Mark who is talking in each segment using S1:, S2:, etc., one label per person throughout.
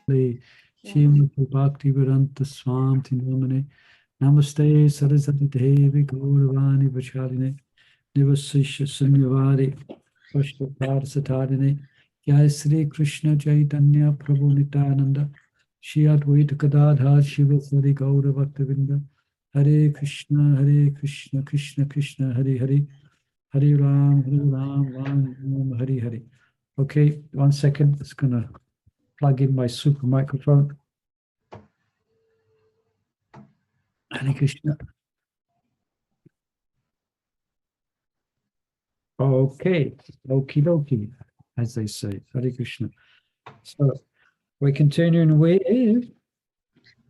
S1: Shrimati Bhakti Vedanta Swami Namane Namaste Saraswati Devi Gauravani Vacharini Nivasisha Sunyavari Pashtatar Satarini Jai Sri Krishna Chaitanya Prabhu Nityananda Shri Advaita Gadadhar Shiva Sari Gaura Bhaktavinda Hare Krishna Krishna Krishna Hare Hare Hare Ram Ram Ram Hare Hare. Okay, 1 second, it's gonna plug in my super microphone. Hare Krishna. Okay, okie dokie, as they say. Hare Krishna. So we're continuing with.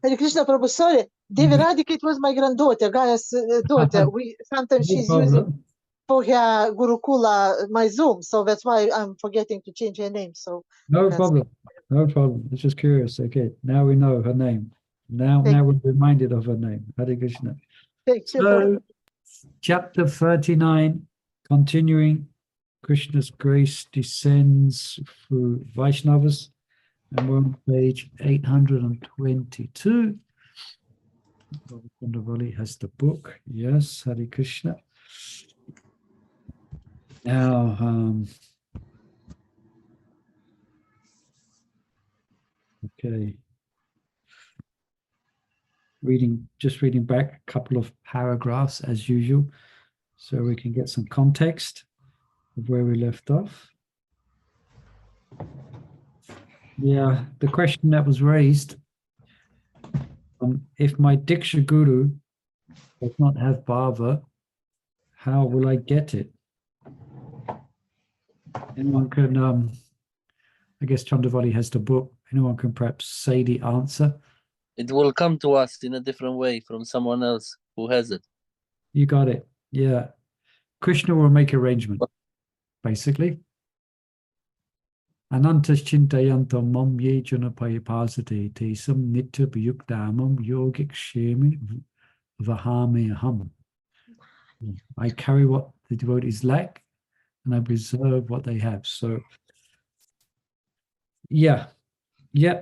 S2: Hare Krishna, Prabhu, sorry. Devi Radhika, it was my granddaughter, Gaya's daughter. Sometimes she's using for her Gurukula my Zoom, so that's why I'm forgetting to change her name. So
S1: no problem. I was just curious. Okay, now we know her name. Now we're reminded of her name. Hare Krishna.
S2: Thank you.
S1: So, chapter 39, continuing, Krishna's grace descends through Vaishnavas, and we're on page 822. Kundavali has the book. Yes, Hare Krishna. Now, okay. Just reading back a couple of paragraphs as usual, so we can get some context of where we left off. Yeah, the question that was raised, if my Diksha Guru does not have bhava, how will I get it? Anyone can, I guess Chandravali has the book. Anyone can perhaps say the answer.
S3: It will come to us in a different way from someone else who has it.
S1: You got it. Yeah. Krishna will make arrangement, basically. Anantas chintayantam mam yejana payapasate tesam nitya payuktamam yogic shemi vahame aham. I carry what the devotees lack and I preserve what they have. So, yeah,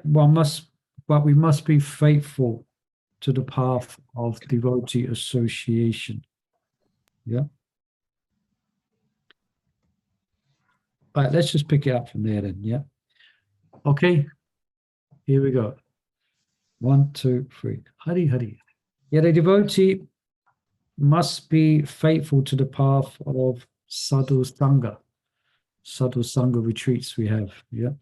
S1: but we must be faithful to the path of devotee association. Yeah. All right, let's just pick it up from there then, yeah? Okay, here we go. 1, 2, 3. Hari Hari. Yeah, the devotee must be faithful to the path of sadhu sangha. Sadhu sangha retreats we have, yeah?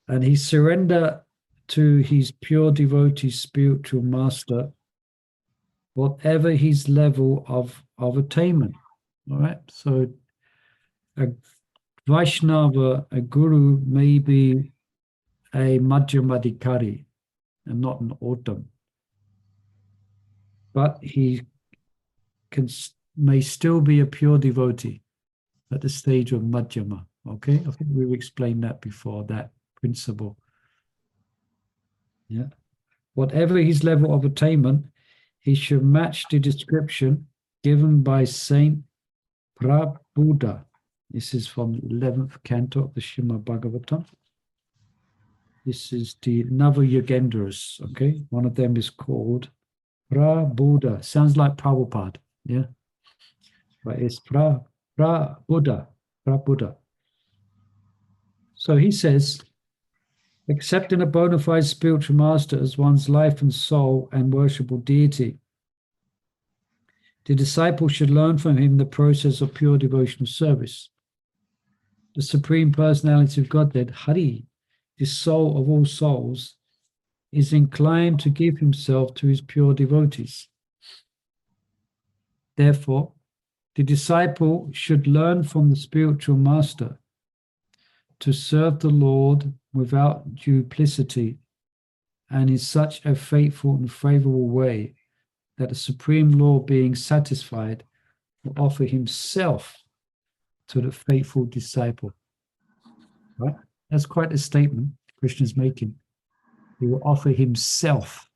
S1: And he surrender to his pure devotee spiritual master, whatever his level of attainment. All right, so a Vaishnava, a guru, may be a Madhyamadikari and not an Uttam, but he may still be a pure devotee at the stage of Madhyama. Okay, I think we've explained that before, that principle. Yeah, whatever his level of attainment, he should match the description given by Saint Prabhupada. This is from the 11th canto of the Srimad Bhagavatam. This is the Navayogendras, okay? One of them is called Prabhupada. Sounds like Prabhupada, yeah? But it's Prabhupada. So he says, accepting a bona fide spiritual master as one's life and soul and worshipable deity, the disciple should learn from him the process of pure devotional service. The Supreme Personality of Godhead, Hari, the soul of all souls, is inclined to give himself to his pure devotees. Therefore, the disciple should learn from the spiritual master to serve the Lord without duplicity and in such a faithful and favorable way that the Supreme Lord, being satisfied, will offer himself to the faithful disciple. Right? That's quite a statement Krishna's making. He will offer himself.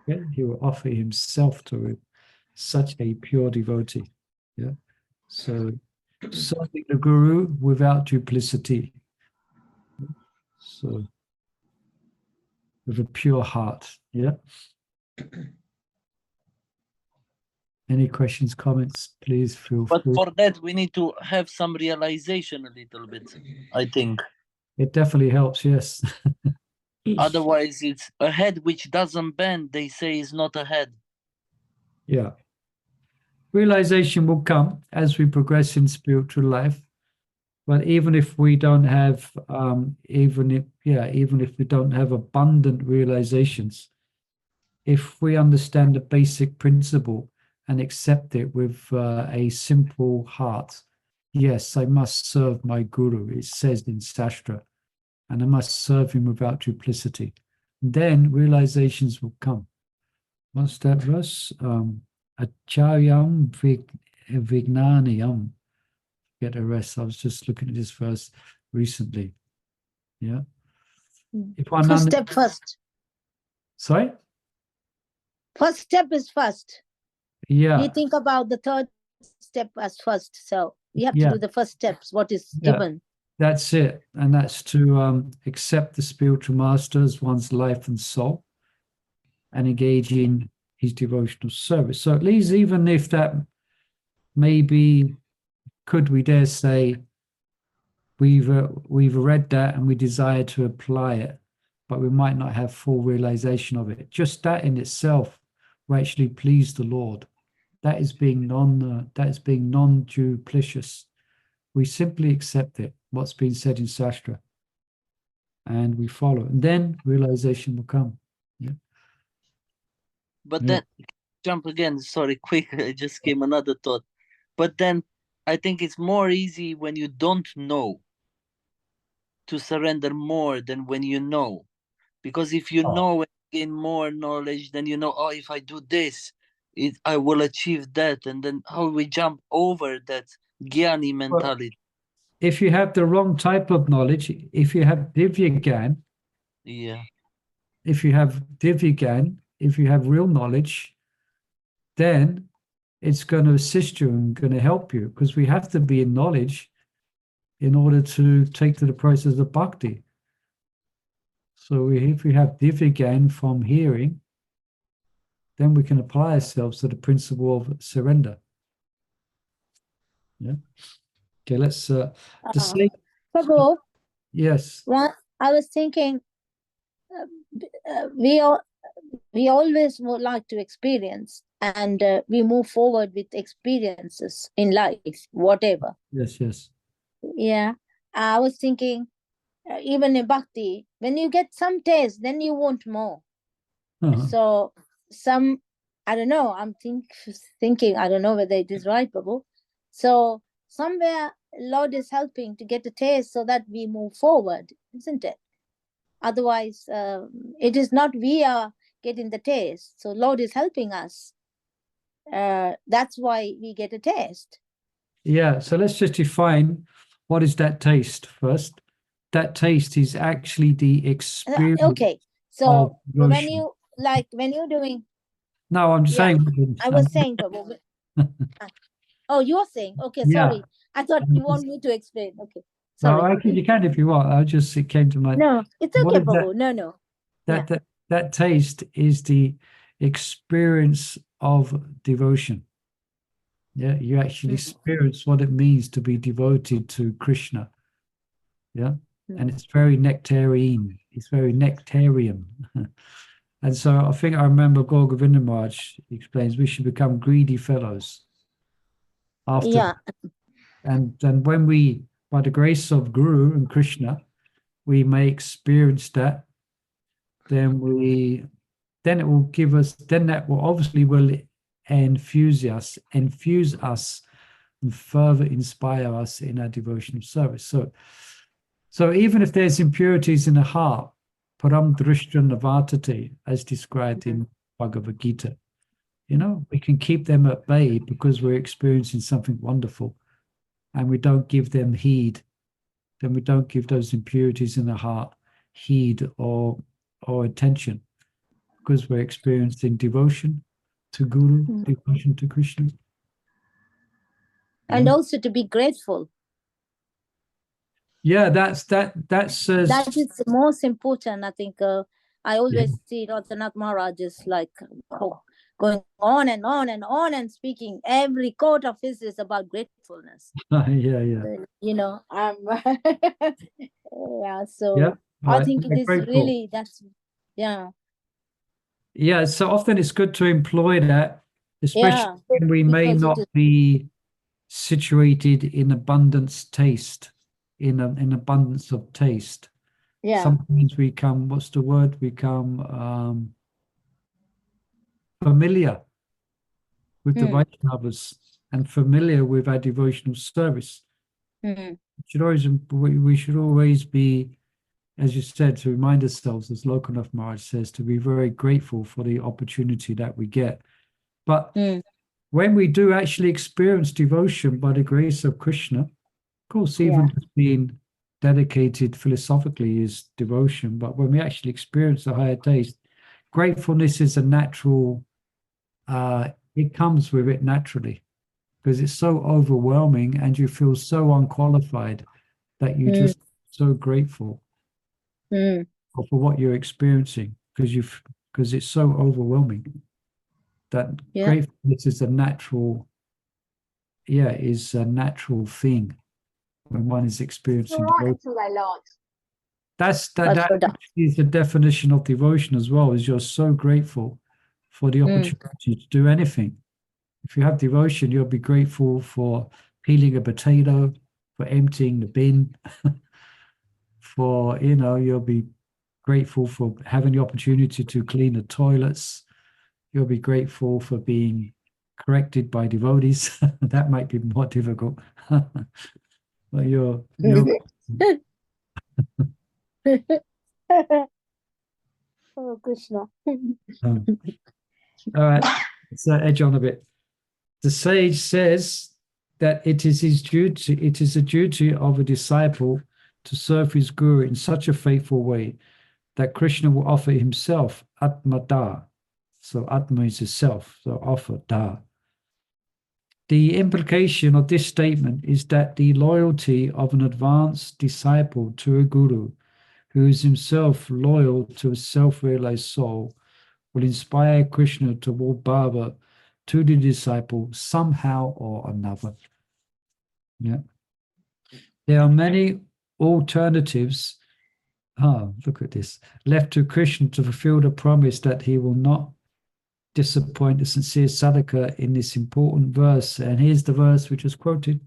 S1: Okay? He will offer himself to such a pure devotee. Yeah. So serving the Guru without duplicity. So with a pure heart. Yeah. Any questions, comments, please feel
S3: But
S1: free.
S3: for that, we need to have some realization a little bit, I think.
S1: It definitely helps, yes.
S3: Otherwise, it's a head which doesn't bend, they say is not a head.
S1: Yeah. Realization will come as we progress in spiritual life. But even if we don't have, even if we don't have abundant realizations, if we understand the basic principle and accept it with a simple heart, yes, I must serve my guru, it says in Shastra, and I must serve him without duplicity. Then realizations will come. What's that verse? Acharyam vignaniyam. Get a rest. I was just looking at this verse recently. Yeah. If one
S4: First step first.
S1: Sorry?
S4: First step is first.
S1: Yeah.
S4: We think about the third step as first. So we have
S1: Yeah.
S4: to do the first steps, what is
S1: Yeah.
S4: given.
S1: That's it. And that's to accept the spiritual master as one's life and soul and engage in his devotional service. So at least even if that maybe, could we dare say, we've read that and we desire to apply it, but we might not have full realization of it. Just that in itself will actually please the Lord. That is being non-duplicitous. We simply accept it, what's been said in Shastra, and we follow. And then realization will come. Yeah.
S3: But
S1: Yeah.
S3: then, jump again, sorry, quick, it just came another thought. But then I think it's more easy when you don't know to surrender more than when you know. Because if you know and gain more knowledge, then you know, oh, if I do this, I will achieve that. And then how we jump over that Gyani mentality.
S1: If you have the wrong type of knowledge, if you have Divya Gyan,
S3: Yeah.
S1: if you have real knowledge, then it's going to assist you and going to help you, because we have to be in knowledge in order to take to the process of bhakti. So if we have Divya Gyan from hearing, then we can apply ourselves to the principle of surrender. Yeah. Okay, let's the slate.
S4: Prabhu,
S1: Yes.
S4: well, I was thinking we always would like to experience, and we move forward with experiences in life, whatever.
S1: Yes, yes.
S4: Yeah, I was thinking, even in bhakti, when you get some taste, then you want more. So I don't know, I'm thinking, I don't know whether it is right, Prabhu. So somewhere Lord is helping to get a taste so that we move forward, isn't it? Otherwise, it is not we are getting the taste. So Lord is helping us. That's why we get a taste.
S1: Yeah, so let's just define what is that taste first. That taste is actually the experience.
S4: Okay, so when you're doing.
S1: No, I'm saying.
S4: I was saying, Prabhu. Oh, you're saying. Okay, sorry.
S1: Yeah.
S4: I thought you want me to explain. Okay,
S1: No,
S4: sorry.
S1: you can if you want. It came to mind.
S4: No, it's okay, Prabhu. No.
S1: That taste is the experience of devotion. Yeah, you actually experience what it means to be devoted to Krishna. Yeah, and it's very nectarine. It's very nectarian. And so I think I remember Gaur Govinda Maharaj explains we should become greedy fellows. And when we, by the grace of Guru and Krishna, we may experience that, then it will give us, then that will obviously will infuse us and further inspire us in our devotional service. So even if there's impurities in the heart, param drishta navartate, as described in Bhagavad Gita, we can keep them at bay because we're experiencing something wonderful, and we don't give them heed. Then we don't give those impurities in the heart heed or attention, because we're experiencing devotion to Guru, devotion to Krishna.
S4: And also to be grateful.
S1: Yeah, that is
S4: the most important, I think. I always see Rajanath Maharaj just like going on and on and on and speaking. Every quote of his is about gratefulness.
S1: Yeah.
S4: You know, yeah. So
S1: Yeah,
S4: I
S1: right.
S4: think it is
S1: Grateful.
S4: really, that's, yeah.
S1: Yeah, so often it's good to employ that, especially when we may
S4: because it
S1: not
S4: is-
S1: be situated in abundance taste, in abundance of taste.
S4: Yeah.
S1: Sometimes we come, what's the word? We come familiar with the Vaishnavas and familiar with our devotional service.
S4: Mm.
S1: We should always be, as you said, to remind ourselves, as Lokanath Maharaj says, to be very grateful for the opportunity that we get. But when we do actually experience devotion by the grace of Krishna, of course, even just being dedicated philosophically is devotion, but when we actually experience a higher taste, gratefulness is a natural, it comes with it naturally, because it's so overwhelming and you feel so unqualified that you just so grateful for what you're experiencing, because it's so overwhelming that gratefulness is a natural thing when one is experiencing devotion. That is the definition of devotion as well, is you're so grateful for the opportunity to do anything. If you have devotion, you'll be grateful for peeling a potato, for emptying the bin, for, you'll be grateful for having the opportunity to clean the toilets. You'll be grateful for being corrected by devotees. That might be more difficult. But you're
S4: Oh, Krishna.
S1: all right, let's edge on a bit. The sage says that it is a duty of a disciple to serve his guru in such a faithful way that Krishna will offer himself Atma Da. So Atma is a self, so offer Da. The implication of this statement is that the loyalty of an advanced disciple to a guru who is himself loyal to a self-realized soul will inspire Krishna toward Baba to the disciple somehow or another. Yeah. There are many alternatives, look at this, left to Krishna to fulfill the promise that he will not disappoint the sincere sadhaka in this important verse. And here's the verse we just quoted.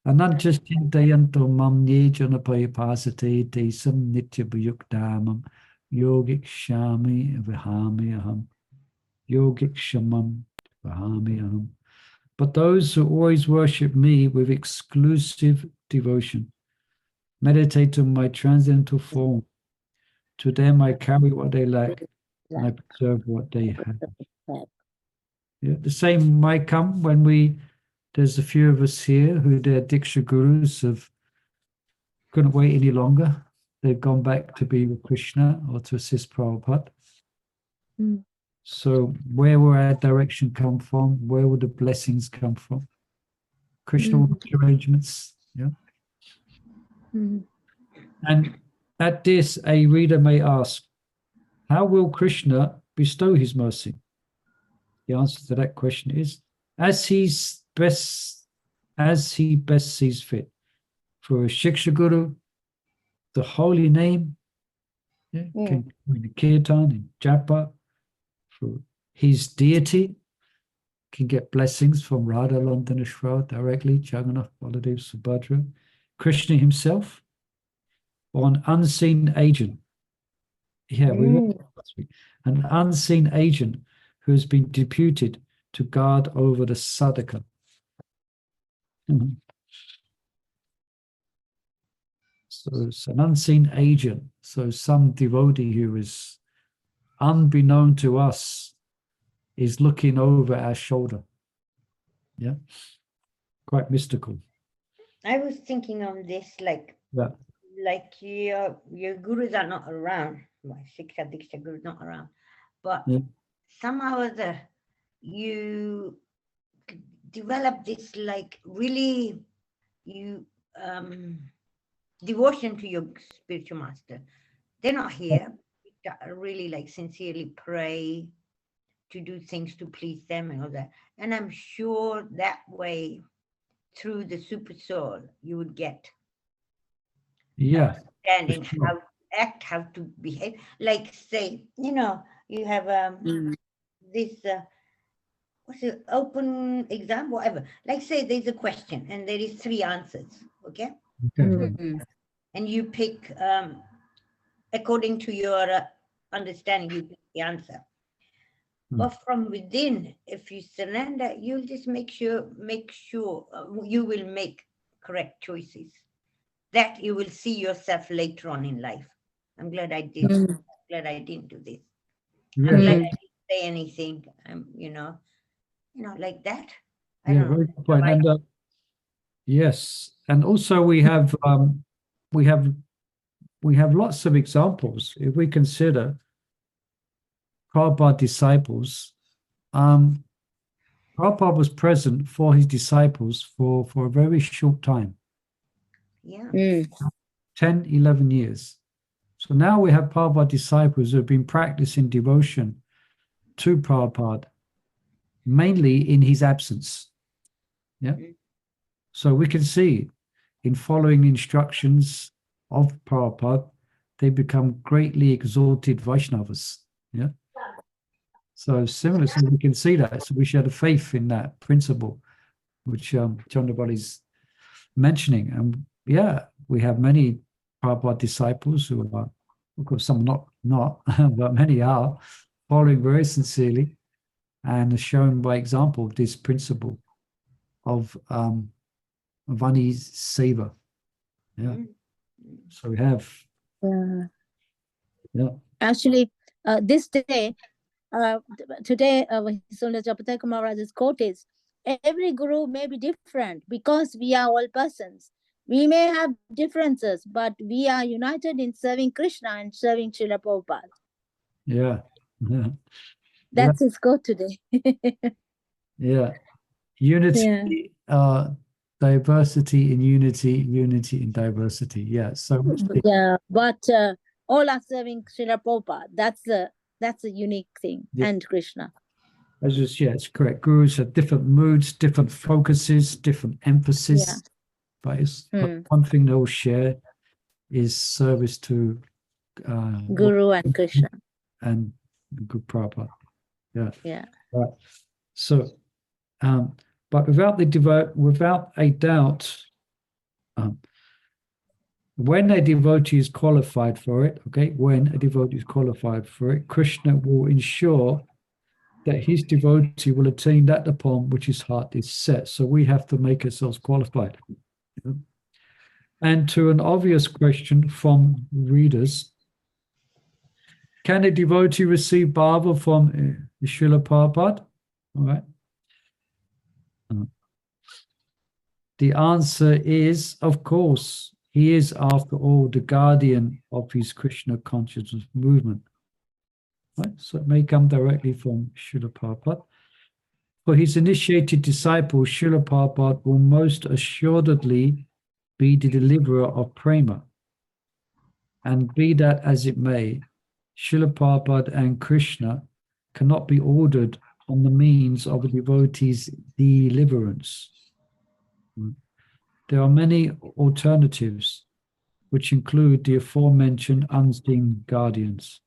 S1: Anantastintayanto mam yejana payapasate desam nitya bhayukdamam yogikshami vihami aham yogikshamam vihami aham. But those who always worship me with exclusive devotion, meditate on my transcendental form, to them I carry what they lack, and I preserve what they have. Yeah, the same might come when there's a few of us here who their Diksha gurus couldn't wait any longer. They've gone back to be with Krishna or to assist Prabhupada. So where will our direction come from? Where will the blessings come from? Krishna will make arrangements. Yeah. And at this, a reader may ask, how will Krishna bestow his mercy? The answer to that question is, as he best sees fit. For a Shiksha Guru, the holy name can go in the Kirtan, in Japa. For his deity, can get blessings from Radha Landaneshwar directly, Jagannath, Baladev, Subhadra, Krishna himself, or an unseen agent. Yeah, we read last week. An unseen agent who has been deputed to guard over the sadhaka. So it's an unseen agent. So some devotee who is unbeknown to us is looking over our shoulder. Yeah, quite mystical.
S5: I was thinking on this, like your gurus are not around. My Siksha Diksha guru is not around, but somehow or other you develop this like really devotion to your spiritual master. They're not here, really like sincerely pray to do things to please them and all that. And I'm sure that way, through the super soul, you would get understanding how to act, how to behave. Like say, you have this what's it, open exam, whatever. Like say there's a question and there is 3 answers, okay? And you pick according to your understanding, you pick the answer. But from within, if you surrender, you'll just make sure you will make correct choices. That you will see yourself later on in life. I'm glad I did. I'm glad I didn't do this. I'm glad I didn't say anything. Like that. I don't know.
S1: Very good point. And yes, and also we have lots of examples. If we consider Prabhupada disciples, Prabhupada was present for his disciples for a very short time.
S5: Yeah.
S1: 10, 11 years. So now we have Prabhupada disciples who have been practicing devotion to Prabhupada, mainly in his absence. Yeah. So we can see in following the instructions of Prabhupada, they become greatly exalted Vaishnavas. Yeah. So similar, so we can see that. So we should have faith in that principle, which Chandrabal is mentioning. And yeah, we have many Prabhupada disciples who are, of course, some not, but many are following very sincerely and shown by example this principle of Vani Seva. Yeah. So we have. Yeah.
S4: Actually, this day, today, Japataka Maharaj's quote is, every guru may be different because we are all persons. We may have differences, but we are united in serving Krishna and serving Srila Prabhupada.
S1: Yeah.
S4: That's his quote today.
S1: Yeah. Unity, diversity in unity, unity in diversity. Yeah. So
S4: yeah, but all are serving Srila Prabhupada. That's a unique thing. Yeah. And Krishna.
S1: It's correct. Gurus have different moods, different focuses, different emphasis. Yeah. But one thing they all share is service to
S4: Guru and Krishna.
S1: And Guru Prabhupada. Yeah.
S4: Yeah.
S1: Right. So, but without a doubt, when a devotee is qualified for it, Krishna will ensure that his devotee will attain that upon which his heart is set. So we have to make ourselves qualified. And to an obvious question from readers, can a devotee receive bhava from Srila Prabhupada? All right. The answer is, of course, he is, after all, the guardian of his Krishna consciousness movement. Right? So it may come directly from Srila Prabhupada. For his initiated disciples, Srila Prabhupada will most assuredly be the deliverer of prema. And be that as it may, Srila Prabhupada and Krishna cannot be ordered on the means of a devotee's deliverance. There are many alternatives, which include the aforementioned unseen guardians.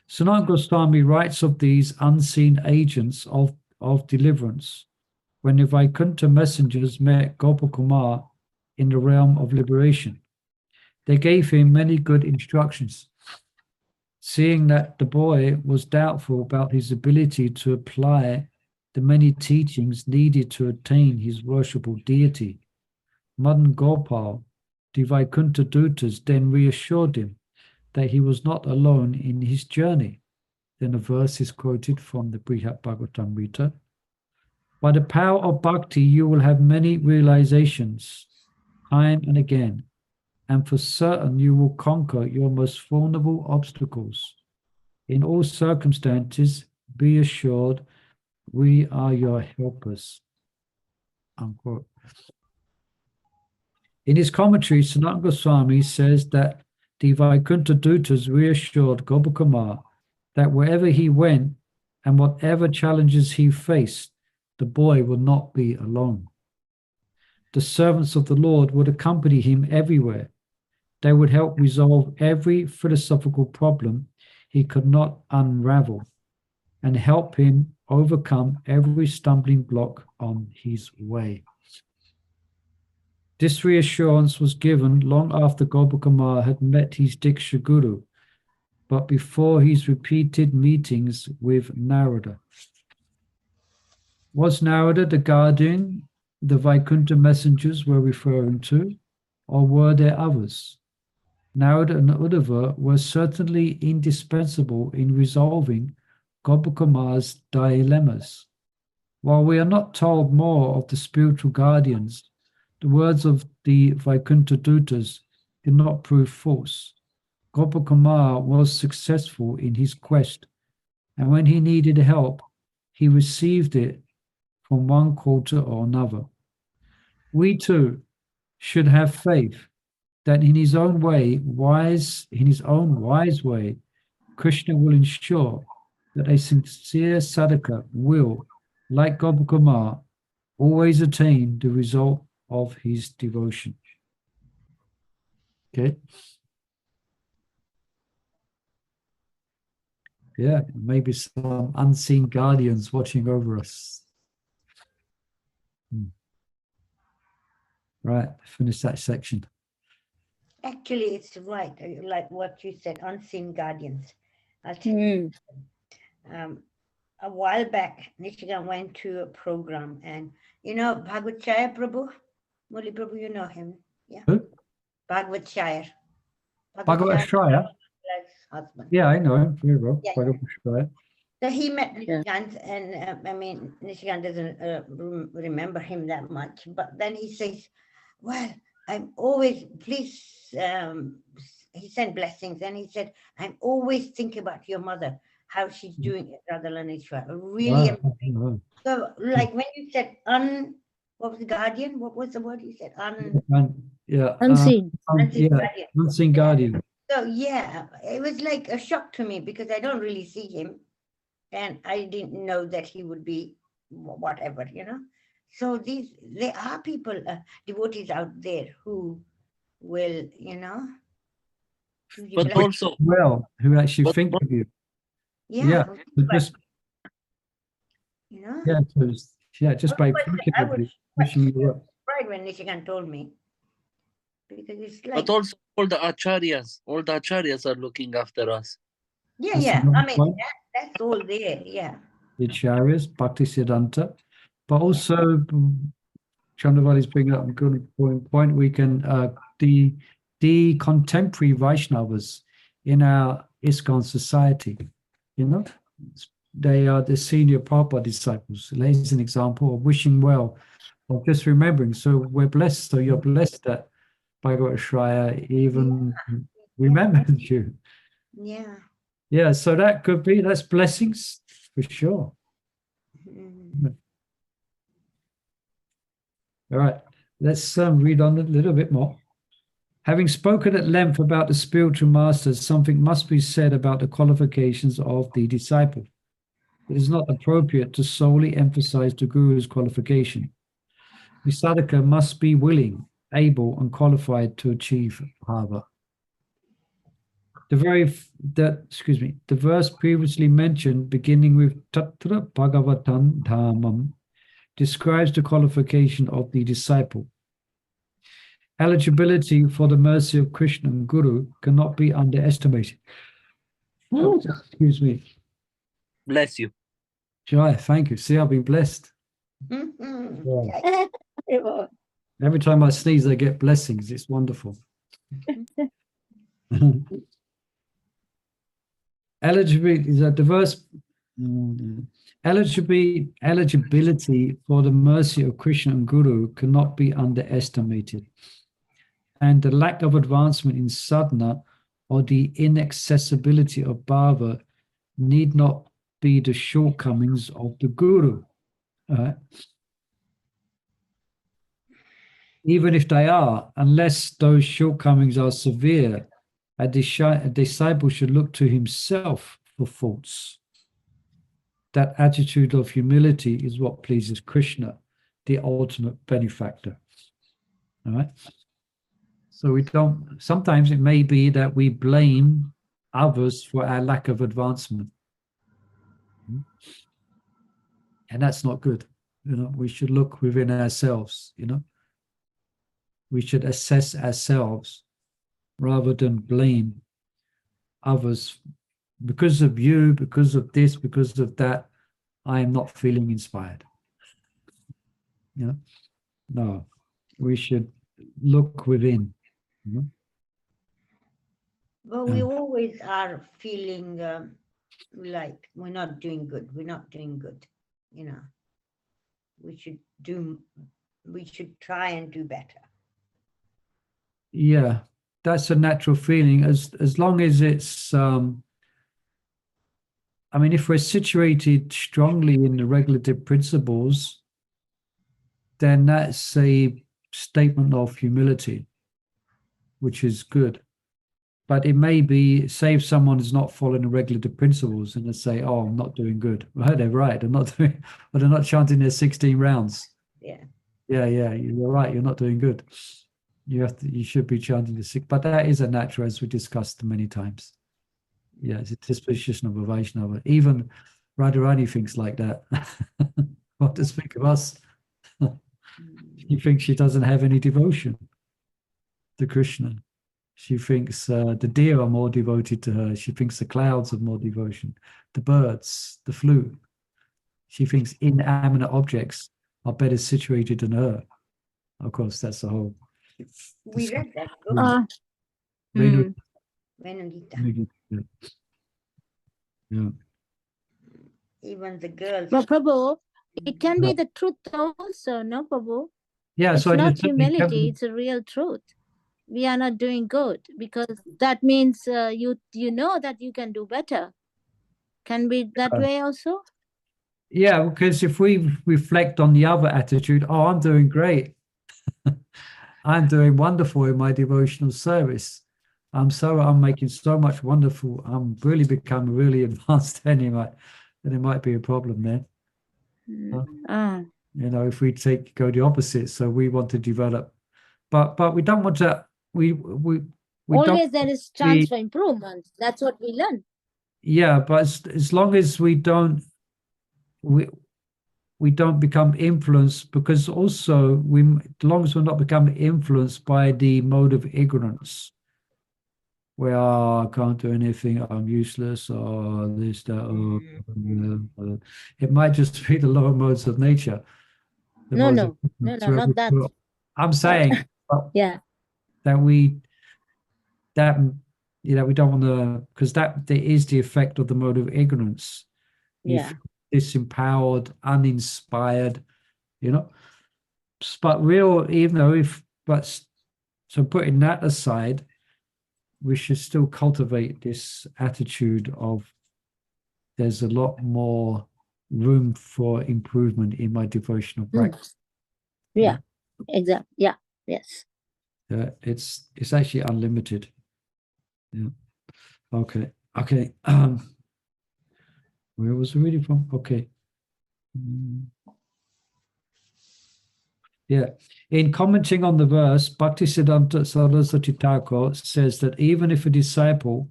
S1: Sanatana Goswami writes of these unseen agents of deliverance when the Vaikuntha messengers met Gopakumar in the realm of liberation. They gave him many good instructions. Seeing that the boy was doubtful about his ability to apply the many teachings needed to attain his worshipable deity, Madan Gopal, the Vaikuntha Dutas, then reassured him that he was not alone in his journey. Then a verse is quoted from the Brhad-bhagavatamrta. By the power of Bhakti, you will have many realizations, time and again, and for certain you will conquer your most formidable obstacles. In all circumstances, be assured, we are your helpers. Unquote. In his commentary, Sanatana Goswami says that the Vaikuntha Dutas reassured Gopakumar that wherever he went and whatever challenges he faced, the boy would not be alone. The servants of the Lord would accompany him everywhere. They would help resolve every philosophical problem he could not unravel and help him overcome every stumbling block on his way. This reassurance was given long after Gopakumar had met his Diksha Guru, but before his repeated meetings with Narada. Was Narada the guardian the Vaikuntha messengers were referring to, or were there others? Narada and Uddhava were certainly indispensable in resolving Gopakumar's dilemmas. While we are not told more of the spiritual guardians, the words of the Vaikuntha Dutas did not prove false. Gopakumar was successful in his quest, and when he needed help, he received it from one quarter or another. We too should have faith that in his own wise way, Krishna will ensure that a sincere sadhaka will, like Gopakumar, always attain the result of his devotion. Okay. Yeah, maybe some unseen guardians watching over us. Right, finish that section.
S5: Actually, it's right, like what you said, unseen guardians. I'll tell you. A while back, Nishigan went to a program, and you know Bhagavad Prabhu? Muli Prabhu, you know him. Yeah.
S1: Who?
S5: Bhagavad Shire.
S1: Bhagavad Shire?
S5: Husband.
S1: Yeah, I know him very well.
S5: Yeah.
S1: Bhagavad Shire.
S5: So he met Nishikant, and I mean, Nishikant doesn't remember him that much, but then he says, well, I'm always, please, he sent blessings, and he said, I'm always thinking about your mother, how she's doing at Radhalaneshwar. Really amazing.
S1: Wow.
S5: So, like when you said what was the guardian? What was the word you said?
S4: Unseen.
S1: Unseen guardian.
S5: So yeah, it was like a shock to me because I don't really see him, and I didn't know that he would be whatever, you know. So there are people, devotees out there who will, you know.
S3: But also,
S1: who actually think of you.
S5: Yeah.
S1: Just,
S5: you know.
S1: Just by thinking of you, wishing you well.
S5: Right when Nishikan told me, because it's like.
S3: But also all the acharyas are looking after us.
S5: Yeah. I mean, that's all there. Yeah.
S1: The acharyas, Bhakti Siddhanta, but also Chandravali is bringing up a good point. We can the contemporary Vaishnavas in our ISKCON society, you know, they are the senior Prabhupada disciples. There's an example of wishing well, of just remembering. So we're blessed. So you're blessed that Bhagavad Shraya even remembered you.
S5: Yeah.
S1: Yeah, so that's blessings for sure. All right, let's read on a little bit more. Having spoken at length about the spiritual masters, something must be said about the qualifications of the disciple. It is not appropriate to solely emphasize the Guru's qualification. The sadhaka must be willing, able, and qualified to achieve bhava. The verse previously mentioned, beginning with Tatra Bhagavatam Dhamam, describes the qualification of the disciple. Eligibility for the mercy of Krishna and Guru cannot be underestimated. Excuse me.
S3: Bless you.
S1: Jai, thank you. See, I've been blessed. Yeah. Every time I sneeze, I get blessings. It's wonderful. Eligibility is a diverse. Eligibility for the mercy of Krishna and Guru cannot be underestimated. And the lack of advancement in sadhana or the inaccessibility of bhava need not be the shortcomings of the Guru. Even if they are, unless those shortcomings are severe a disciple should look to himself for faults. That attitude of humility is what pleases Krishna, the ultimate benefactor. All right. So we don't, sometimes it may be that we blame others for our lack of advancement. And that's not good. You know, we should look within ourselves, you know. We should assess ourselves rather than blame others. Because of you, because of this, because of that, I am not feeling inspired. You know, no, we should look within. You know?
S5: But we always are feeling like we're not doing good. We're not doing good. You know, we should try and do better.
S1: Yeah, that's a natural feeling. As long as it's, I mean, if we're situated strongly in the regulative principles, then that's a statement of humility, which is good. But it may be, say if someone is not following the regulative principles and they say, oh, I'm not doing good. Well, they're right. They're not doing, but they're not chanting their 16 rounds.
S5: Yeah.
S1: Yeah, you're right. You're not doing good. You should be chanting the 6, but that is a natural, as we discussed many times. Yeah, it's a disposition of a Vaishnava. Even Radharani thinks like that. What to speak of us? She thinks she doesn't have any devotion to Krishna. She thinks the deer are more devoted to her. She thinks the clouds have more devotion. The birds, the flute. She thinks inanimate objects are better situated than her. Of course, that's the whole.
S5: We read that book. Venugita.
S1: Yeah.
S5: Even the girls.
S4: But Prabhu, it can be the truth also, no, Prabhu?
S1: Yeah,
S4: it's
S1: so
S4: not humility, it's a real truth. We are not doing good because that means you know that you can do better. Can be that way also? Yeah,
S1: because if we reflect on the other attitude, oh, I'm doing great. I'm doing wonderful in my devotional service. I'm making so much wonderful. I'm really become really advanced anyway. Then it might be a problem there. You know, if we go the opposite, so we want to develop, but we don't want to. We
S4: always there is chance for improvement. That's what we learn.
S1: Yeah, but as long as we don't become influenced, because also as long as we're not becoming influenced by the mode of ignorance, where I can't do anything, I'm useless, or this, that, it might just be the lower modes of nature.
S4: No, not that.
S1: I'm saying that we don't want to, because that is the effect of the mode of ignorance.
S4: Yeah.
S1: Disempowered, uninspired, you know. But so putting that aside, we should still cultivate this attitude of there's a lot more room for improvement in my devotional practice.
S4: Yeah, exactly. Yeah, yes.
S1: It's actually unlimited. Yeah. Okay. Where was I reading from? Okay. Yeah. In commenting on the verse, Bhaktisiddhanta Saraswati Thakur says that even if a disciple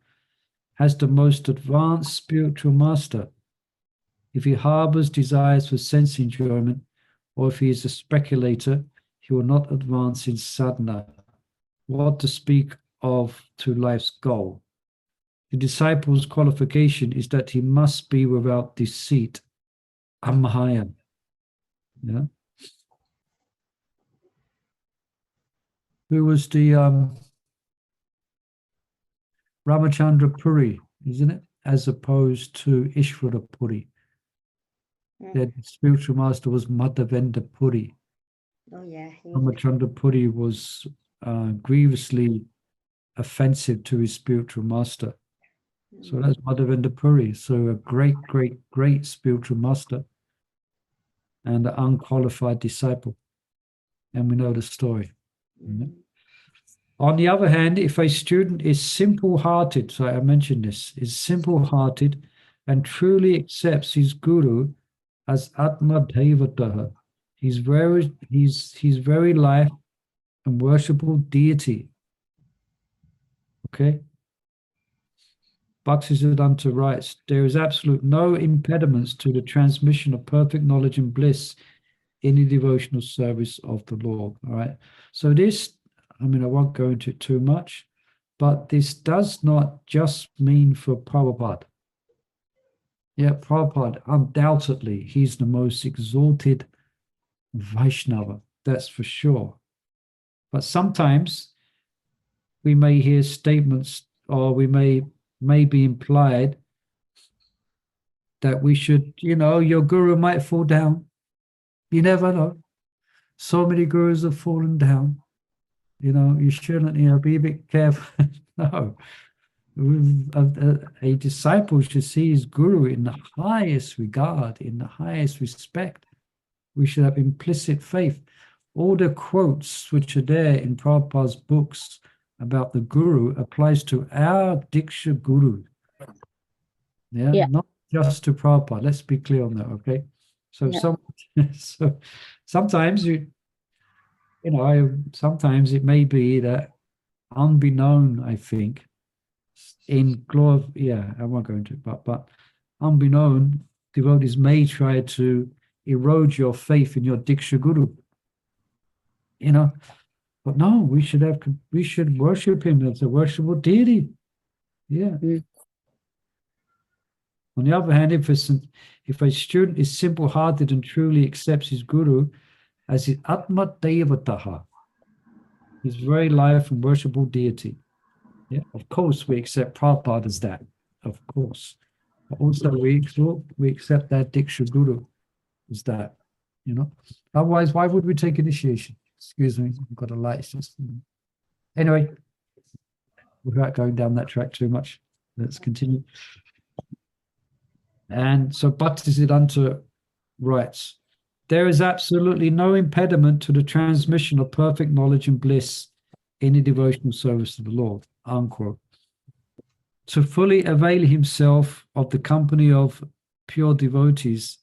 S1: has the most advanced spiritual master, if he harbors desires for sense enjoyment, or if he is a speculator, he will not advance in sadhana. What to speak of to life's goal? The disciple's qualification is that he must be without deceit, amahaya. Yeah. Who was the Ramachandra Puri, isn't it? As opposed to Ishvara Puri. The spiritual master was Madhavendra Puri.
S5: Oh yeah.
S1: Ramachandra Puri was grievously offensive to his spiritual master. So that's Madhavendra Puri. So a great spiritual master and an unqualified disciple. And we know the story. On the other hand, if a student is simple-hearted, so I mentioned this, is simple-hearted and truly accepts his guru as Atma Devataha, he's very life and worshipable deity. Okay? Bhaktisiddhanta writes, there is absolute no impediments to the transmission of perfect knowledge and bliss in the devotional service of the Lord. All right. So this, I mean, I won't go into it too much, but this does not just mean for Prabhupada. Yeah, Prabhupada, undoubtedly, he's the most exalted Vaishnava, that's for sure. But sometimes we may hear statements, or we may be implied that we should, your guru might fall down. You never know. So many gurus have fallen down. You shouldn't, be a bit careful. No. A disciple should see his guru in the highest regard, in the highest respect. We should have implicit faith. All the quotes which are there in Prabhupada's books about the guru applies to our Diksha guru. Yeah, not just to Prabhupada. Let's be clear on that, okay? So so sometimes sometimes it may be that unbeknown, I think, in glory, I won't go into it, but unbeknown, devotees may try to erode your faith in your Diksha Guru. But no, we should worship him as a worshipable deity. Yeah. On the other hand, if a student is simple-hearted and truly accepts his guru as his Atma Devataha, his very life and worshipable deity. Yeah, of course we accept Prabhupada as that, of course. But also we accept that Diksha Guru as that, Otherwise, why would we take initiation? Excuse me, I've got a light system. Anyway, without going down that track too much, let's continue. And so Bhaktisiddhanta writes, there is absolutely no impediment to the transmission of perfect knowledge and bliss in the devotional service of the Lord, unquote. To fully avail himself of the company of pure devotees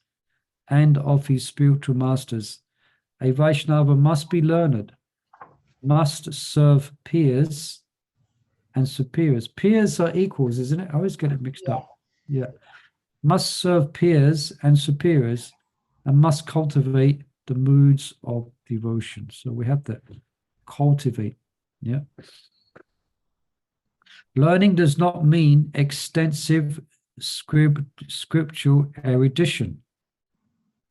S1: and of his spiritual masters, a Vaishnava must be learned, must serve peers and superiors. Peers are equals, isn't it? I always get it mixed up. Yeah. Must serve peers and superiors and must cultivate the moods of devotion. So we have to cultivate. Yeah. Learning does not mean extensive scriptural erudition.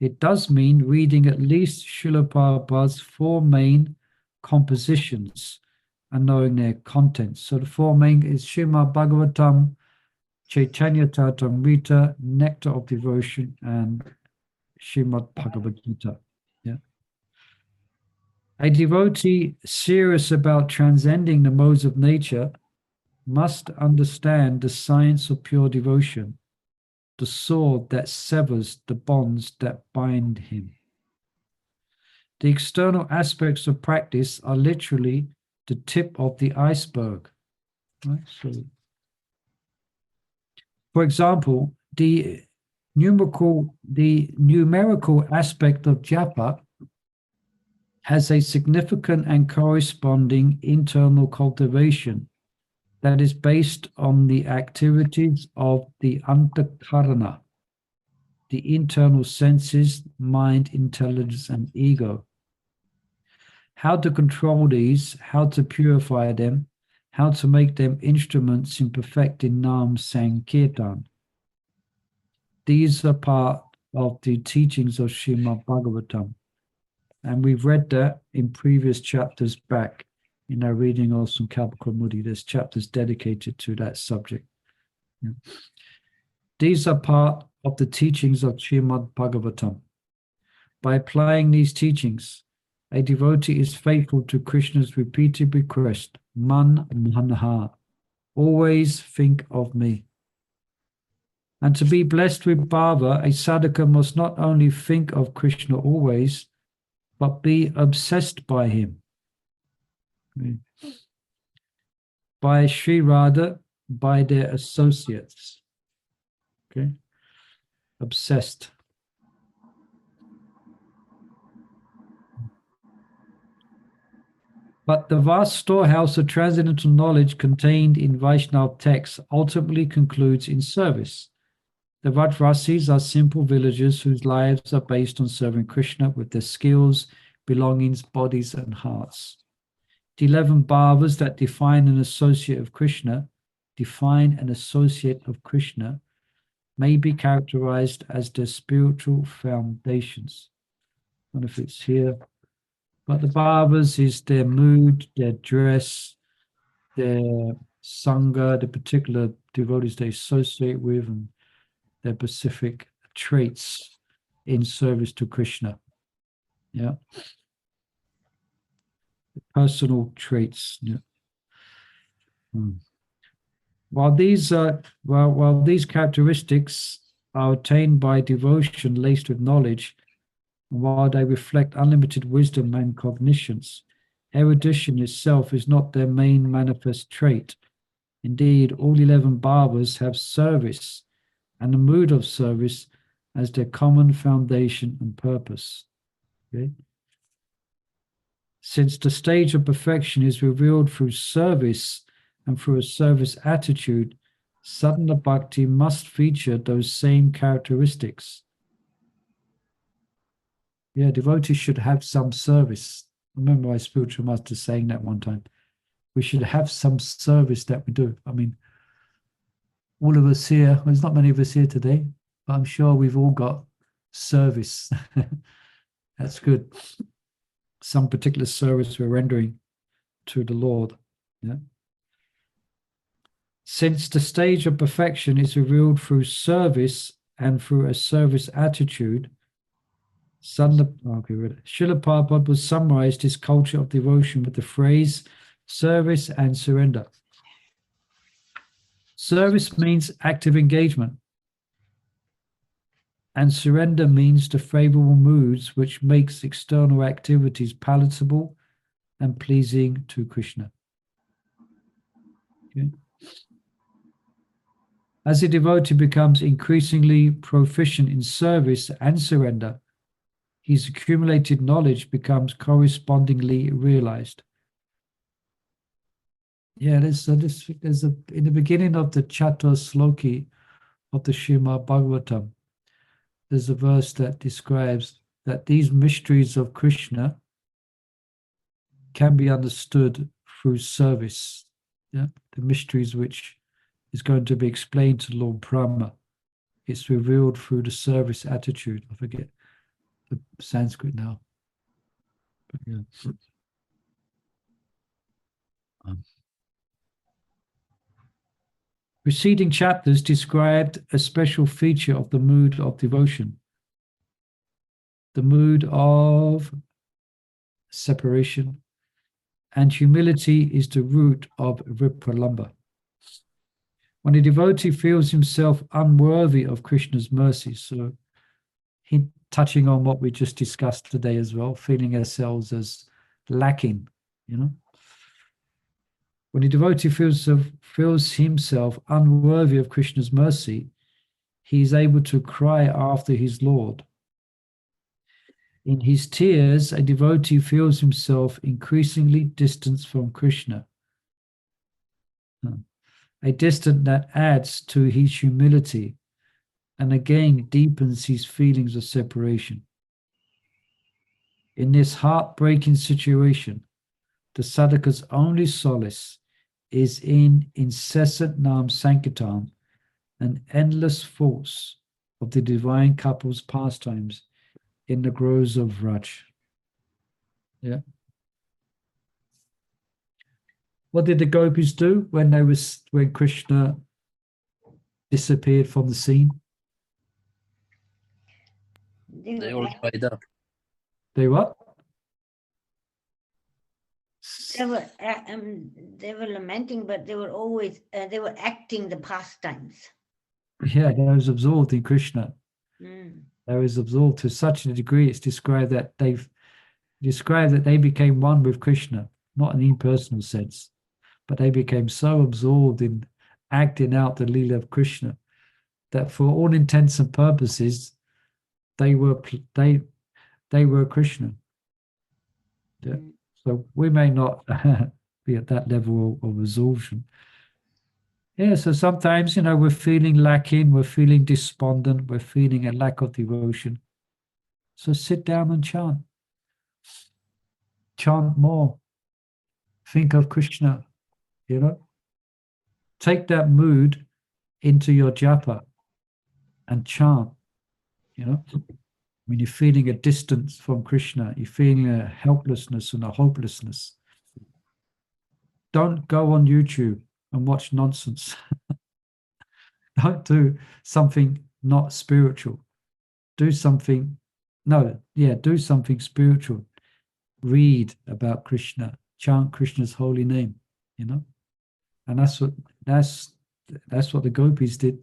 S1: It does mean reading at least Srila Prabhupada's 4 main compositions and knowing their contents. So the 4 main is Srimad Bhagavatam, Chaitanya Charitamrita, Nectar of Devotion, and Srimad Bhagavad Gita. Yeah. A devotee serious about transcending the modes of nature must understand the science of pure devotion, the sword that severs the bonds that bind him. The external aspects of practice are literally the tip of the iceberg. Right? So, for example, the numerical aspect of japa has a significant and corresponding internal cultivation that is based on the activities of the antakarana, the internal senses, mind, intelligence, and ego. How to control these, how to purify them, how to make them instruments in perfecting Nam Sankirtan. These are part of the teachings of Srimad Bhagavatam. And we've read that in previous chapters back in our reading of Sankalpa Kaumudi. There's chapters dedicated to that subject. Yeah. These are part of the teachings of Srimad Bhagavatam. By applying these teachings, a devotee is faithful to Krishna's repeated request, Man Manha, always think of me. And to be blessed with bhava, a sadhaka must not only think of Krishna always, but be obsessed by him. by Sri Radha, by their associates. Okay, obsessed. But the vast storehouse of transcendental knowledge contained in Vaishnava texts ultimately concludes in service. The Vrajvasis are simple villagers whose lives are based on serving Krishna with their skills, belongings, bodies, and hearts. The 11 bhavas that define an associate of Krishna may be characterized as their spiritual foundations. I don't know if it's here. But the bhavas is their mood, their dress, their sangha, the particular devotees they associate with, and their specific traits in service to Krishna. Yeah. Personal traits. Yeah. While these characteristics are attained by devotion laced with knowledge, while they reflect unlimited wisdom and cognitions, erudition itself is not their main manifest trait. Indeed, all 11 bhavas have service and the mood of service as their common foundation and purpose. Okay? Since the stage of perfection is revealed through service and through a service attitude, sadhana bhakti must feature those same characteristics. Yeah, devotees should have some service. I remember my spiritual master saying that one time. We should have some service that we do. I mean, all of us here, well, there's not many of us here today, but I'm sure we've all got service. That's good. Some particular service we're rendering to the Lord. Yeah. Since the stage of perfection is revealed through service and through a service attitude, Srila Prabhupada was summarized his culture of devotion with the phrase service and surrender. Service means active engagement, and surrender means the favorable moods which makes external activities palatable and pleasing to Krishna. Okay. As a devotee becomes increasingly proficient in service and surrender, his accumulated knowledge becomes correspondingly realized. Yeah, in the beginning of the Chatur Sloki of the Srimad Bhagavatam, there's a verse that describes that these mysteries of Krishna can be understood through service. Yeah, the mysteries which is going to be explained to Lord Brahma, it's revealed through the service attitude. I forget the Sanskrit now. But yeah. Preceding chapters described a special feature of the mood of devotion, the mood of separation, and humility is the root of vipralambha. When a devotee feels himself unworthy of Krishna's mercy, so touching on what we just discussed today as well, feeling ourselves as lacking, When a devotee feels himself unworthy of Krishna's mercy, he is able to cry after his Lord. In his tears, a devotee feels himself increasingly distant from Krishna, a distance that adds to his humility and again deepens his feelings of separation. In this heartbreaking situation, the sadhaka's only solace is in incessant Nam Sankirtan, an endless force of the divine couple's pastimes in the groves of Vraj. Yeah. What did the gopis do when Krishna disappeared from the scene?
S3: They all cried up.
S1: They what?
S5: They were lamenting, but they were always they were acting the pastimes.
S1: Yeah, they was absorbed in Krishna.
S5: Mm.
S1: They was absorbed to such a degree. It's described that they became one with Krishna, not in an impersonal sense, but they became so absorbed in acting out the Leela of Krishna that for all intents and purposes, they were Krishna. Yeah. So we may not be at that level of absorption. Yeah, so sometimes, we're feeling lacking, we're feeling despondent, we're feeling a lack of devotion. So sit down and chant. Chant more. Think of Krishna, Take that mood into your japa and chant, When you're feeling a distance from Krishna, you're feeling a helplessness and a hopelessness. Don't go on YouTube and watch nonsense. Don't do something not spiritual. Do something spiritual. Read about Krishna, chant Krishna's holy name, And that's what the gopis did.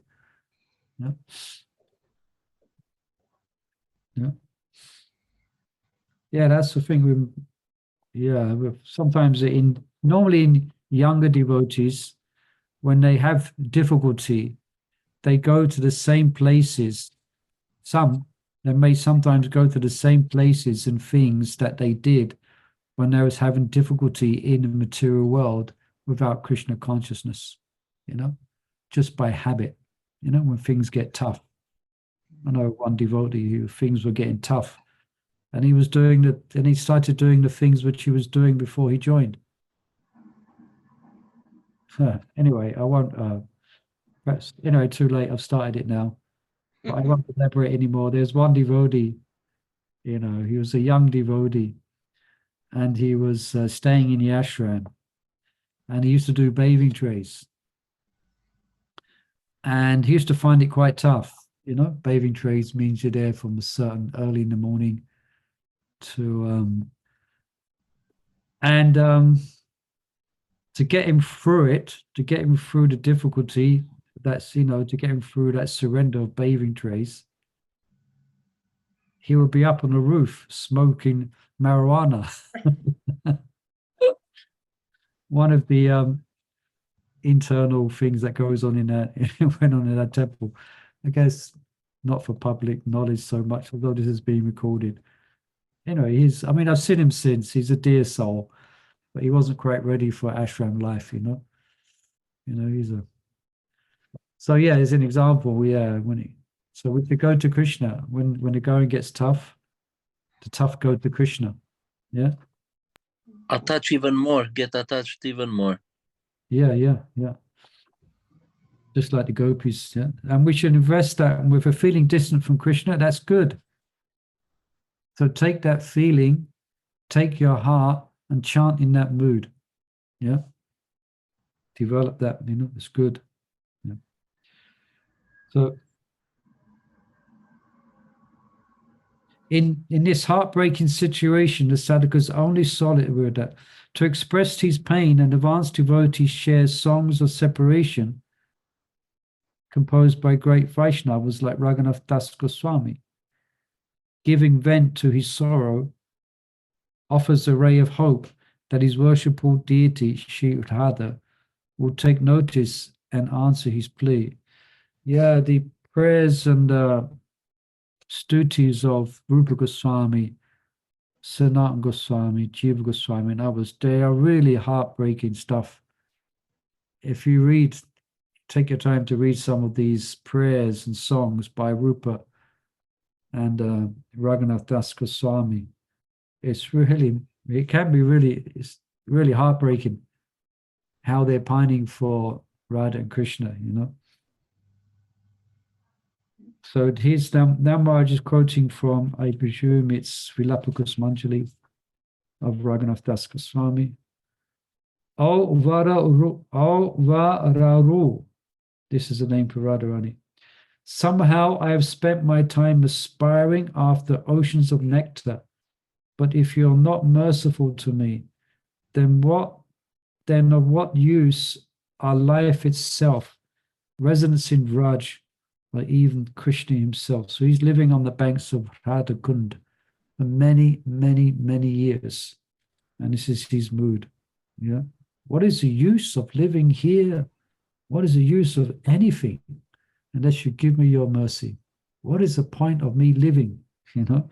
S1: Yeah. Yeah. Yeah, that's the thing. Sometimes normally in younger devotees, when they have difficulty, they go to the same places. They may sometimes go to the same places and things that they did when they was having difficulty in the material world without Krishna consciousness, just by habit, when things get tough. I know one devotee who things were getting tough, and he started doing the things which he was doing before he joined. Anyway, I won't. Perhaps too late. I've started it now, but I won't elaborate anymore. There's one devotee. He was a young devotee, and he was staying in the ashram, and he used to do bathing trays, and he used to find it quite tough. Bathing trays means you're there from a certain early in the morning to to get him through it, to get him through the difficulty, that's to get him through that surrender of bathing trays, he would be up on the roof smoking marijuana. One of the internal things that goes on in that temple, I guess not for public knowledge so much, although this is being recorded. I've seen him since. He's a dear soul, but he wasn't quite ready for ashram life, So yeah, as an example, so we could go to Krishna when the going gets tough. The tough go to Krishna. Yeah.
S3: Attach even more. Get attached even more.
S1: Yeah. Just like the gopis. Yeah. And we should invest that. And if we're feeling distant from Krishna, that's good. So take that feeling, take your heart, and chant in that mood. Yeah. Develop that. It's good. Yeah. So in this heartbreaking situation, the sadhaka's only solitude that to express his pain, an advanced devotee shares songs of separation composed by great Vaishnavas like Raghunath Das Goswami. Giving vent to his sorrow, offers a ray of hope that his worshipful deity, Sri Radha, will take notice and answer his plea. Yeah, the prayers and stutis of Rupa Goswami, Sanatana Goswami, Jiva Goswami, and others, they are really heartbreaking stuff. If you take your time to read some of these prayers and songs by Rupa and Raghunath Das Goswami, it's really heartbreaking how they're pining for Radha and Krishna, So here's now Maharaj is quoting from, I presume it's Vilapakus Manjali of Raghunath Das Goswami. O Vararu, this is the name for Radharani. Somehow I have spent my time aspiring after oceans of nectar, but if you're not merciful to me, then of what use are life itself, residence in Vraj, or even Krishna himself? So he's living on the banks of Radha Kund for many, many, many years. And this is his mood. Yeah. What is the use of living here? What is the use of anything unless you give me your mercy? What is the point of me living? You know?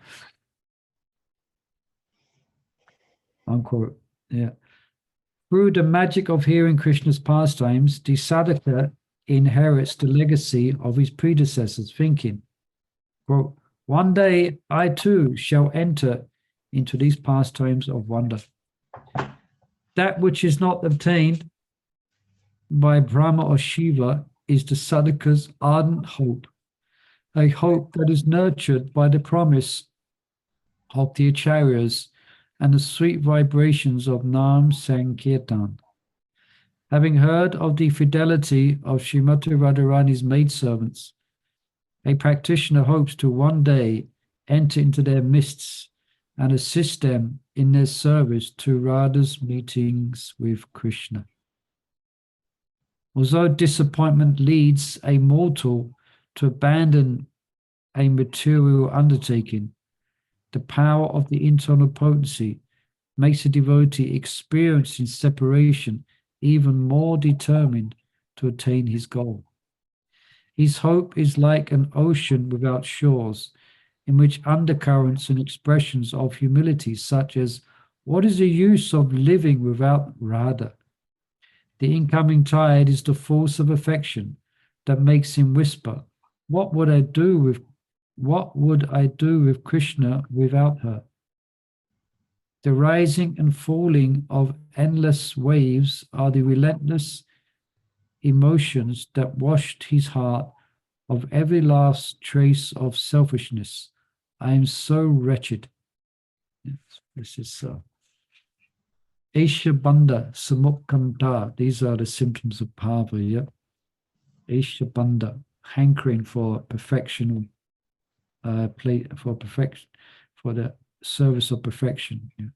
S1: Unquote. Yeah. Through the magic of hearing Krishna's pastimes, the sadhaka inherits the legacy of his predecessors' thinking. Quote, one day I too shall enter into these pastimes of wonder. That which is not obtained by Brahma or Shiva is the sadhaka's ardent hope, a hope that is nurtured by the promise of the acharyas and the sweet vibrations of Nam Sankirtan. Having heard of the fidelity of Srimati Radharani's maidservants, a practitioner hopes to one day enter into their midst and assist them in their service to Radha's meetings with Krishna. Although disappointment leads a mortal to abandon a material undertaking, the power of the internal potency makes a devotee experiencing separation even more determined to attain his goal. His hope is like an ocean without shores, in which undercurrents and expressions of humility, such as, what is the use of living without Radha? The incoming tide is the force of affection that makes him whisper, what would I do with Krishna without her? The rising and falling of endless waves are the relentless emotions that washed his heart of every last trace of selfishness. I am so wretched. Yes, this is Aisha Bandha Samukkanta. These are the symptoms of bhava, yeah? Aisha Bandha, hankering for perfection, for perfection, for the service of perfection. Yeah.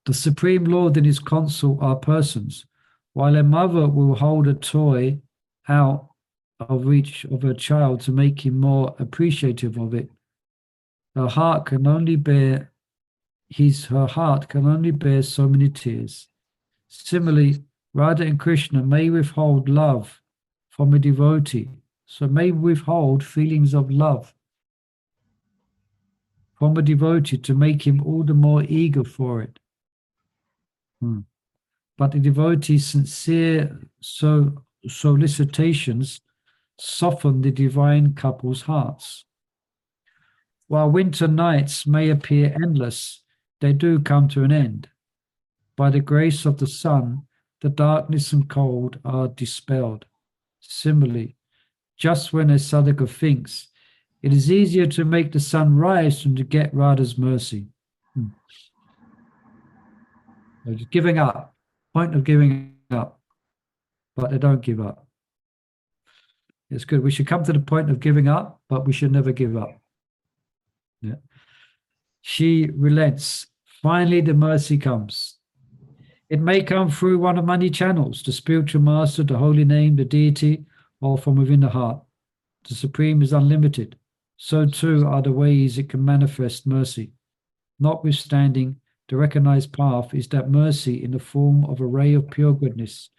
S1: The Supreme Lord and his consort are persons, while a mother will hold a toy out of reach of her child to make him more appreciative of it. Her heart can only bear so many tears. Similarly, Radha and Krishna may withhold love from a devotee, so may withhold feelings of love from a devotee to make him all the more eager for it. But the devotee's sincere solicitations soften the divine couple's hearts. While winter nights may appear endless, they do come to an end. By the grace of the sun, the darkness and cold are dispelled. Similarly, just when a sadhaka thinks, it is easier to make the sun rise than to get Radha's mercy. They're just giving up. Point of giving up. But they don't give up. It's good. We should come to the point of giving up, but we should never give up. Yeah. She relents. Finally, the mercy comes. It may come through one of many channels, the spiritual master, the holy name, the deity, or from within the heart. The Supreme is unlimited. So too are the ways it can manifest mercy. Notwithstanding, the recognized path is that mercy in the form of a ray of pure goodness,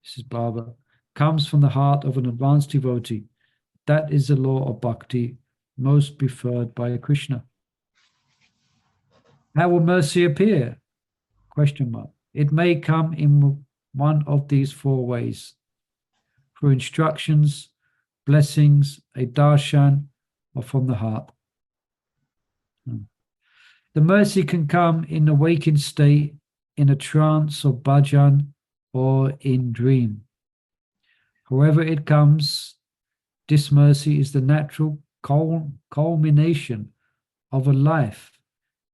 S1: this is Baba, comes from the heart of an advanced devotee. That is the law of Bhakti, most preferred by Krishna. How will mercy appear? Question mark. It may come in one of these four ways: through instructions, blessings, a darshan, or from the heart. The mercy can come in a waking state, in a trance or bhajan, or in dream. However it comes, this mercy is the natural culmination of a life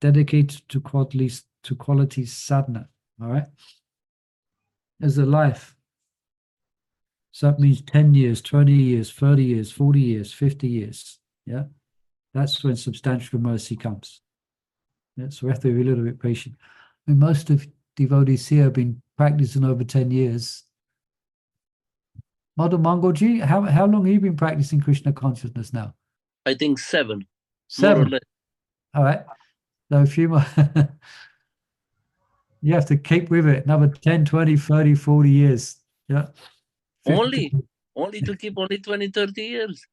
S1: dedicated to quality sadhana. All right? As a life. So that means 10 years, 20 years, 30 years, 40 years, 50 years. Yeah? That's when substantial mercy comes. Yeah? So we have to be a little bit patient. I mean, most of devotees here have been practicing over 10 years. Madhu Mangoji, how long have you been practicing Krishna consciousness now?
S3: I think 7.
S1: 7.
S3: More or less.
S1: All right. So a few more. You have to keep with it another 10, 20, 30, 40 years. Yeah. 50.
S3: Only to keep only 20, 30 years.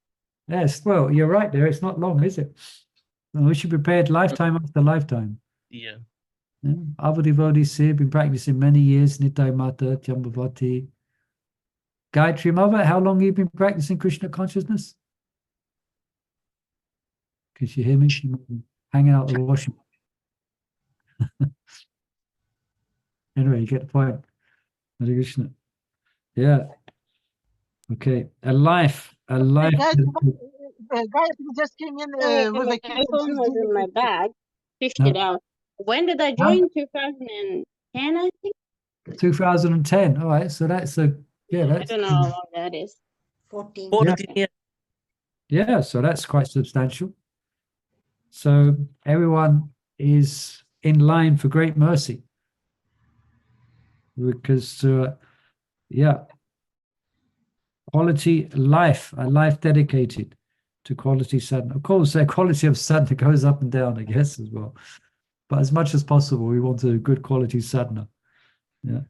S1: Yes, well, you're right there. It's not long, is it? We should be prepared lifetime after lifetime.
S3: Yeah.
S1: Yeah. Other devotees here have been practicing many years. Nitai Mata, Jambavati. Gayatri Mother, how long have you been practicing Krishna consciousness? Can you hear me? She might be hanging out the washing. Anyway, you get the point. Hare Krishna. Yeah. Okay. A life.
S2: Gayatri just came in with
S6: My
S2: a kid.
S6: phone was in my bag. Fished it out. When did I join? 2010, I think.
S1: 2010. All right. So that's a
S6: I
S1: that's
S6: don't know how long that is.
S5: 14.
S3: 14 years.
S1: yeah. So that's quite substantial. So everyone is in line for great mercy because yeah, quality life, a life dedicated to quality sadhana. Of course, their quality of sadhana goes up and down, I guess, as well. But as much as possible, we want a good quality sadhana. Yeah.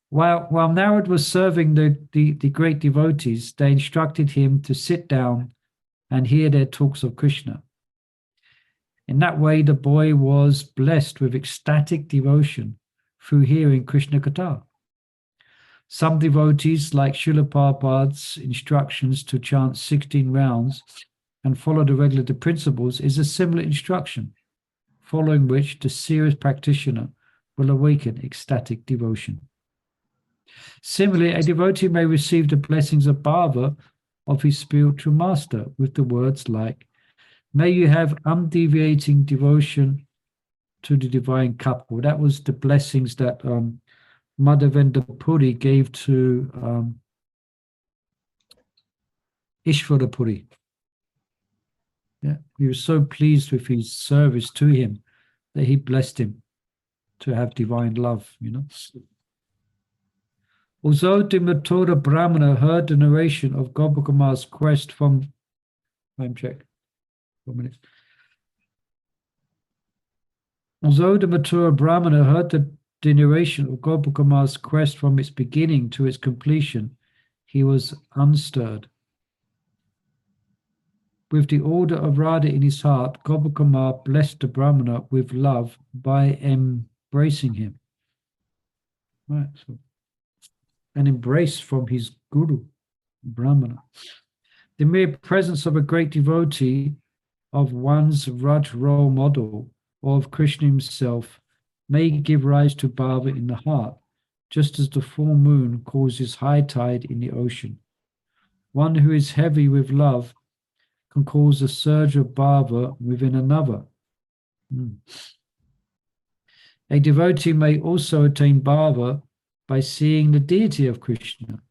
S1: While Narad was serving the great devotees, they instructed him to sit down and hear their talks of Krishna. In that way, the boy was blessed with ecstatic devotion through hearing Krishna Katha. Some devotees, like Srila Prabhupada's instructions to chant 16 rounds and follow the regular principles, is a similar instruction, following which the serious practitioner will awaken ecstatic devotion. Similarly, a devotee may receive the blessings of bhava of his spiritual master with the words like, "May you have undeviating devotion to the divine couple." That was the blessings that Madhavendra Puri gave to Ishvara Puri. Yeah, he was so pleased with his service to him that he blessed him to have divine love, you know. Although the Mathura Brahmana heard the narration of Gopikumar's quest from, time check, 4 minutes. Although the Mathura Brahmana heard the narration of Gopikumar's quest from its beginning to its completion, he was unstirred. With the order of Radha in his heart, Gopakumar blessed the Brahmana with love by embracing him. Right, so an embrace from his guru, Brahmana. The mere presence of a great devotee, of one's Raj role model, or of Krishna himself, may give rise to bhava in the heart, just as the full moon causes high tide in the ocean. One who is heavy with love can cause a surge of bhava within another. A devotee may also attain bhava by seeing the deity of Krishna.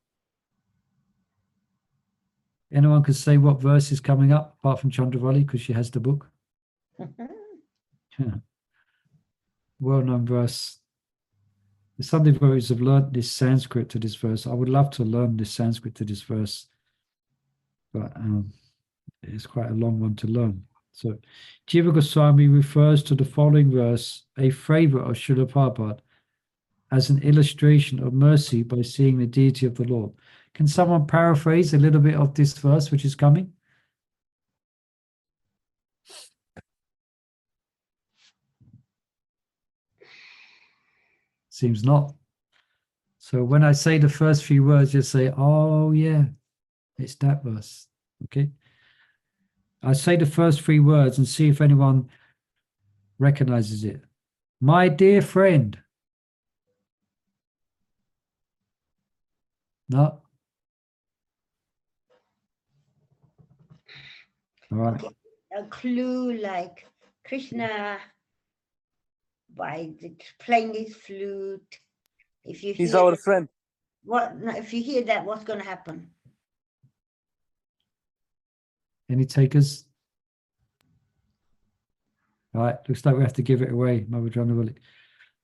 S1: Anyone can say what verse is coming up, apart from Chandravali, because she has the book? Well-known verse. Some devotees have learned this Sanskrit to this verse. I would love to learn this Sanskrit to this verse, but it's quite a long one to learn. So, Jiva Goswami refers to the following verse, a favourite of Srila Prabhupada, as an illustration of mercy by seeing the deity of the Lord. Can someone paraphrase a little bit of this verse which is coming? Seems not. So when I say the first few words, just say, "Oh yeah, it's that verse." Okay. I say the first 3 words and see if anyone recognizes it. My dear friend. No. All right.
S5: Okay. A clue like Krishna by playing his flute. If you
S3: He's
S5: hear
S3: our
S5: that,
S3: friend.
S5: if you hear that, what's going to happen?
S1: Any takers? All right, looks like we have to give it away, Mother Janavali.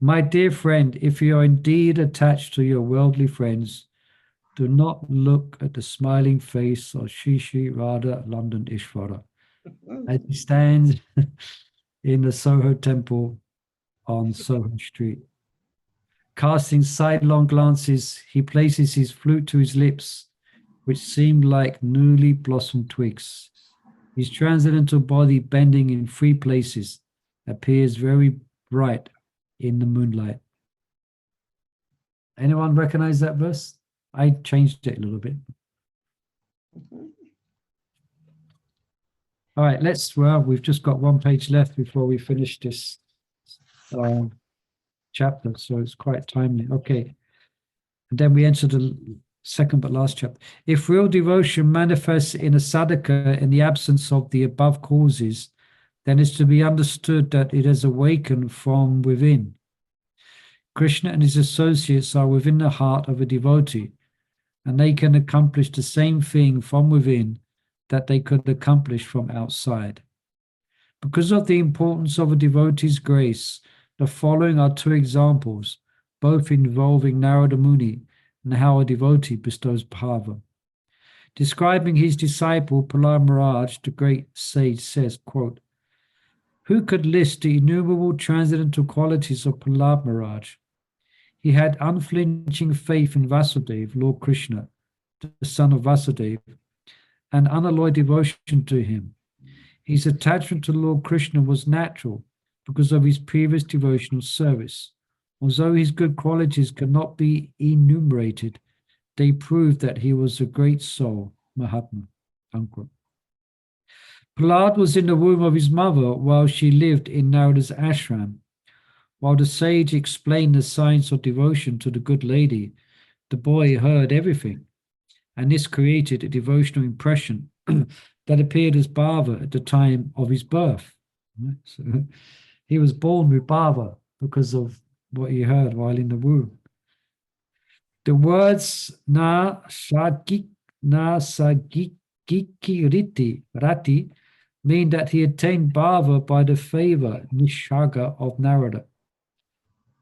S1: My dear friend, if you are indeed attached to your worldly friends, do not look at the smiling face of Shishi Radha London Ishvara as he stands in the Soho temple on Soho Street. Casting sidelong glances, he places his flute to his lips, which seemed like newly blossomed twigs. His transcendental body, bending in 3 places, appears very bright in the moonlight. Anyone recognize that verse? I changed it a little bit. All right, well, we've just got 1 page left before we finish this chapter, so it's quite timely. Okay. And then we enter the second but last chapter. If real devotion manifests in a sadhaka in the absence of the above causes, then it's to be understood that it has awakened from within. Krishna and his associates are within the heart of a devotee, and they can accomplish the same thing from within that they could accomplish from outside. Because of the importance of a devotee's grace, the following are 2 examples, both involving Narada Muni and how a devotee bestows bhava. Describing his disciple Prahlad Maharaj, the great sage says, quote, "Who could list the innumerable transcendental qualities of Prahlad Maharaj? He had unflinching faith in Vasudeva, Lord Krishna, the son of Vasudeva, and unalloyed devotion to him. His attachment to Lord Krishna was natural because of his previous devotional service. Although his good qualities cannot be enumerated, they prove that he was a great soul, Mahatma." Unquote. Prahlad was in the womb of his mother while she lived in Narada's ashram. While the sage explained the science of devotion to the good lady, the boy heard everything, and this created a devotional impression that appeared as bhava at the time of his birth. So he was born with bhava because of what he heard while in the womb. The words na sagiki rati mean that he attained bhava by the favor nishaga of Narada.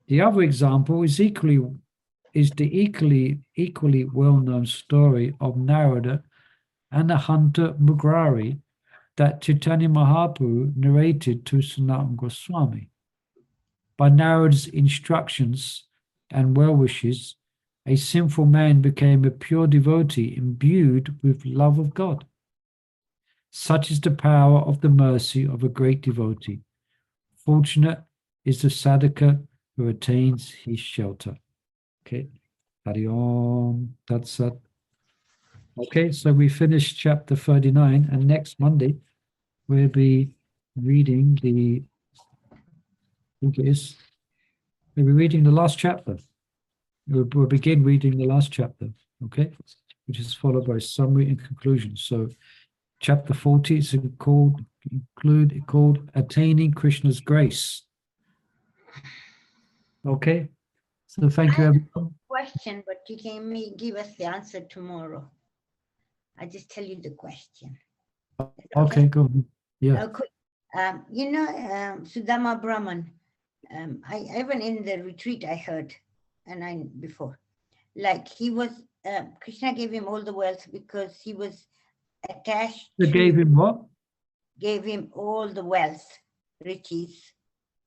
S1: The other example is the equally well-known story of Narada and the hunter Mugrari that Chaitanya Mahaprabhu narrated to Sanatana Goswami. By Narada's instructions and well-wishes, a sinful man became a pure devotee imbued with love of God. Such is the power of the mercy of a great devotee. Fortunate is the sadhaka who attains his shelter. Okay. Hari Om Tat Sat. Okay, so we finished chapter 39, and next Monday we'll be reading we'll be reading the last chapter. We'll begin reading the last chapter, okay, which is followed by summary and conclusion. So chapter 40 is called Attaining Krishna's Grace. Okay, so thank you, everyone.
S5: Question, but you can give us the answer tomorrow. I just tell you the question.
S1: Okay, go on. Yeah.
S5: Okay. Sudama Brahman. I even in the retreat I heard, before, like he was Krishna gave him all the wealth because he was attached.
S1: Gave him what?
S5: Gave him all the wealth, riches.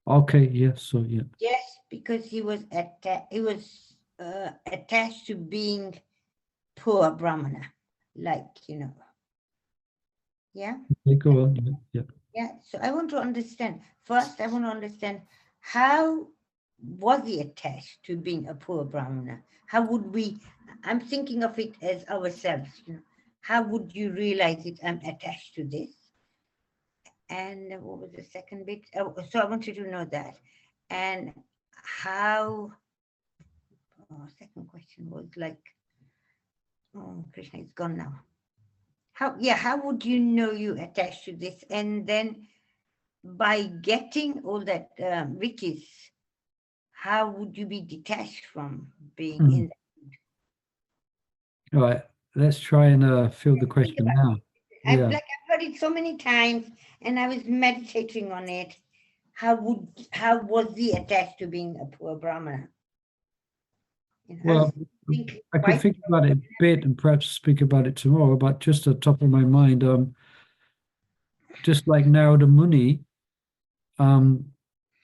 S1: Okay. Yes. So yeah.
S5: Yes, because he was attached to being poor Brahmana, like Yeah.
S1: Okay, go on. Yeah.
S5: Yeah. So I want to understand. First, I want to understand how was he attached to being a poor Brahmana? How would we? I'm thinking of it as ourselves. How would you realize it? I'm attached to this. And what was the second bit? Oh, so I want you to know that. And how? Second question was like, oh, Krishna is gone now. How would you know you attached to this? And then by getting all that riches, how would you be detached from being in that?
S1: All right, let's try and fill the question now.
S5: I've heard it so many times, and I was meditating on it. How was he attached to being a poor Brahmana?
S1: Well, I could think about it a bit and perhaps speak about it tomorrow, but just at the top of my mind, just like Narada Muni,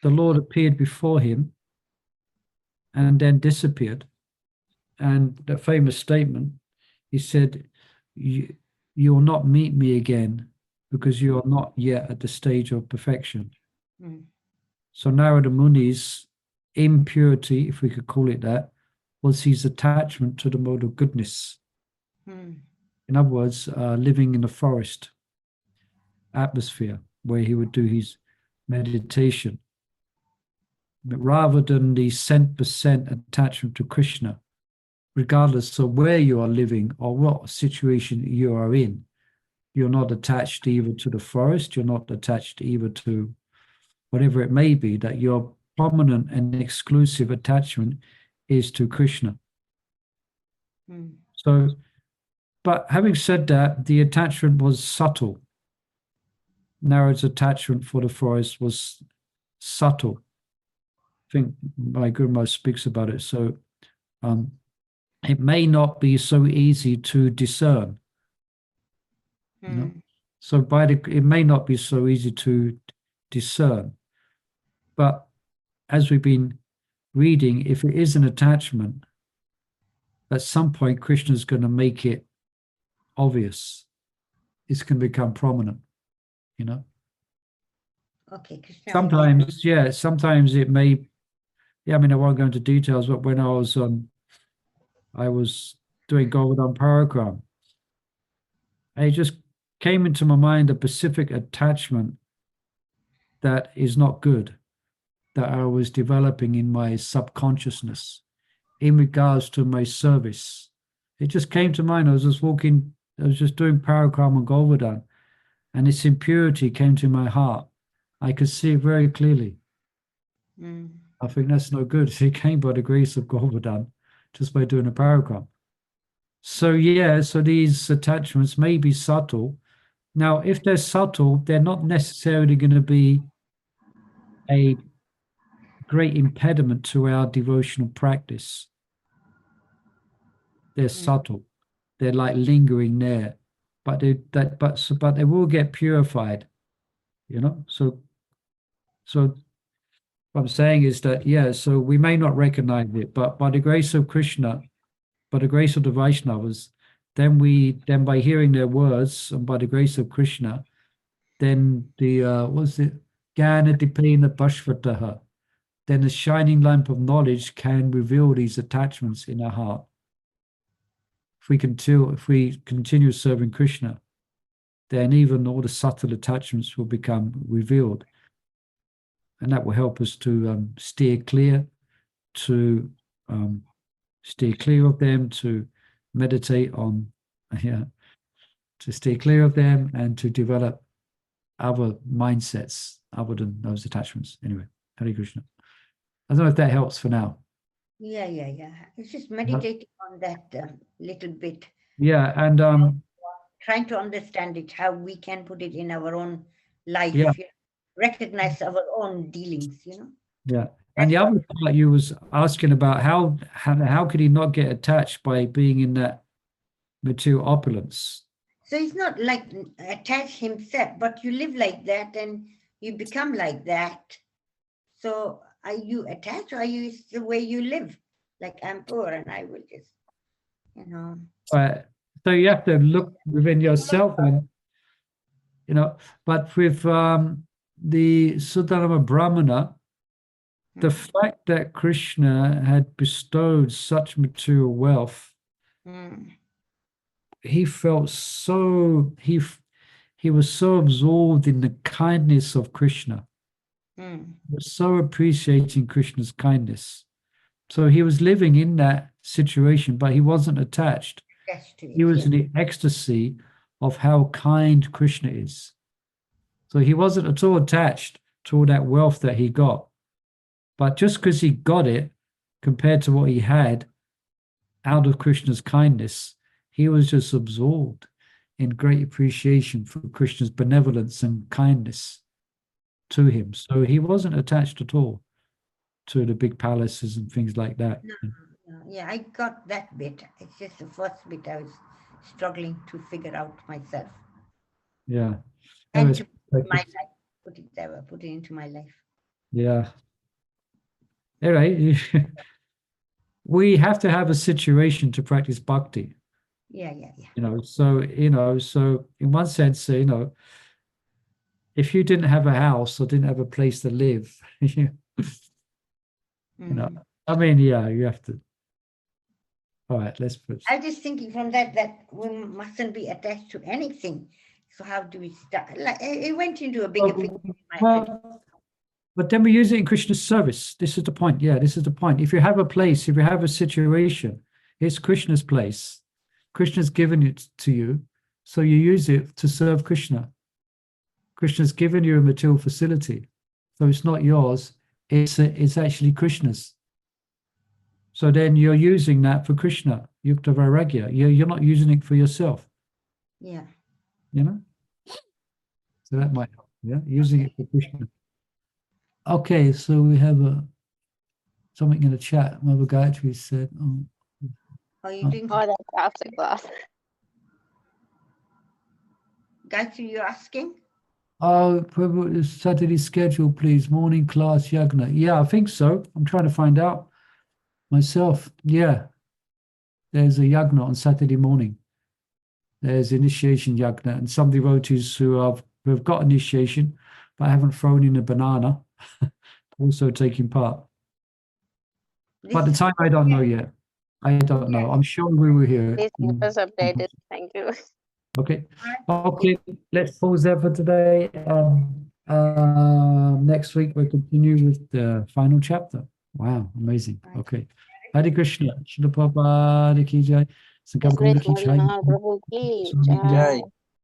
S1: the Lord appeared before him and then disappeared. And the famous statement, he said, you will not meet me again because you are not yet at the stage of perfection. So Narada Muni's impurity, if we could call it that, was his attachment to the mode of goodness. In other words, living in a forest atmosphere where he would do his meditation. But rather than the 100% attachment to Krishna, regardless of where you are living or what situation you are in, you're not attached either to the forest, you're not attached either to whatever it may be, that your prominent and exclusive attachment is to Krishna. So, but having said that, the attachment was subtle. Narada's attachment for the forest was subtle. I think my Guru speaks about it. So it may not be so easy to discern. You know? So it may not be so easy to discern. But as we've been reading, if it is an attachment, at some point Krishna is going to make it obvious. It's going to become prominent, you know.
S5: Okay. Krishna
S1: Sometimes, yeah, sometimes it may. Yeah, I mean, I won't go into details, but when I was doing Govardhan Paragram, it just came into my mind a specific attachment that is not good, that I was developing in my subconsciousness in regards to my service. It just came to mind. I was just doing Paragram on Govardhan, and its impurity came to my heart. I could see it very clearly. I think that's no good. It came by the grace of Govardhan, just by doing a Paragram. So yeah, so these attachments may be subtle. Now, if they're subtle, they're not necessarily going to be a great impediment to our devotional practice. They're subtle. They're like lingering there, but they will get purified, you know. So what I'm saying is that, yeah, so we may not recognize it, but by the grace of Krishna, by the grace of the Vaishnavas, then by hearing their words and by the grace of Krishna, then what's it? Jnana dipena bhashvataha. Then the shining lamp of knowledge can reveal these attachments in our heart. If we continue serving Krishna, then even all the subtle attachments will become revealed. And that will help us to steer clear of them, to meditate on, to steer clear of them and to develop other mindsets other than those attachments. Anyway, Hare Krishna. I don't know if that helps for now.
S5: Yeah. It's just meditating on that little bit.
S1: Yeah, and
S5: trying to understand it, how we can put it in our own life.
S1: Yeah.
S5: Recognize our own dealings, you know.
S1: Yeah. And the other part you was asking about how could he not get attached by being in that material opulence?
S5: So he's not like attached himself, but you live like that and you become like that. So are you attached, or are you the way you live? Like, I'm poor and I will just, you know.
S1: So you have to look within yourself, and but with the Sudharma Brahmana, the fact that Krishna had bestowed such material wealth, he felt he was so absorbed in the kindness of Krishna. He was so appreciating Krishna's kindness. So he was living in that situation, but he wasn't attached. He was in the ecstasy of how kind Krishna is. So he wasn't at all attached to all that wealth that he got. But just because he got it, compared to what he had out of Krishna's kindness, he was just absorbed in great appreciation for Krishna's benevolence and kindness to him. So he wasn't attached at all to the big palaces and things like that.
S5: No. Yeah, I got that bit. It's just the first bit I was struggling to figure out myself.
S1: Yeah.
S5: And to put my life, put it into my life.
S1: Yeah. Anyway, we have to have a situation to practice bhakti.
S5: Yeah.
S1: So in one sense, if you didn't have a house or didn't have a place to live, you have to. All right, let's put.
S5: I was just thinking from that we mustn't be attached to anything. So how do we start? Like it went into a bigger picture in my head.
S1: But then we use it in Krishna's service. This is the point. Yeah, this is the point. If you have a place, if you have a situation, it's Krishna's place. Krishna's given it to you, so you use it to serve Krishna. Krishna's given you a material facility, so it's not yours. It's actually Krishna's. So then you're using that for Krishna, Yukta Vairagya. You're not using it for yourself.
S5: Yeah.
S1: So that might help. Yeah, using it for Krishna. Okay, so we have something in the chat. Mother Gayatri said.
S5: Are you doing?
S6: Oh, that's after class.
S5: Gayatri, you're asking?
S1: Oh, Saturday schedule, please. Morning class yagna. Yeah, I think so. I'm trying to find out myself. Yeah, there's a yagna on Saturday morning. There's initiation yagna, and some devotees who have got initiation but haven't thrown in a banana also taking part. But the time I don't know yet. I don't know. I'm sure we will hear
S6: Please
S1: it.
S6: keep us updated. Thank you.
S1: Okay. Let's pause there for today. Next week we'll continue with the final chapter. Wow, amazing. Okay. Hare Krishna. Srila Prabhupada ki jai. Sankalpa ki jai.
S6: Prabhu ki
S3: Jai.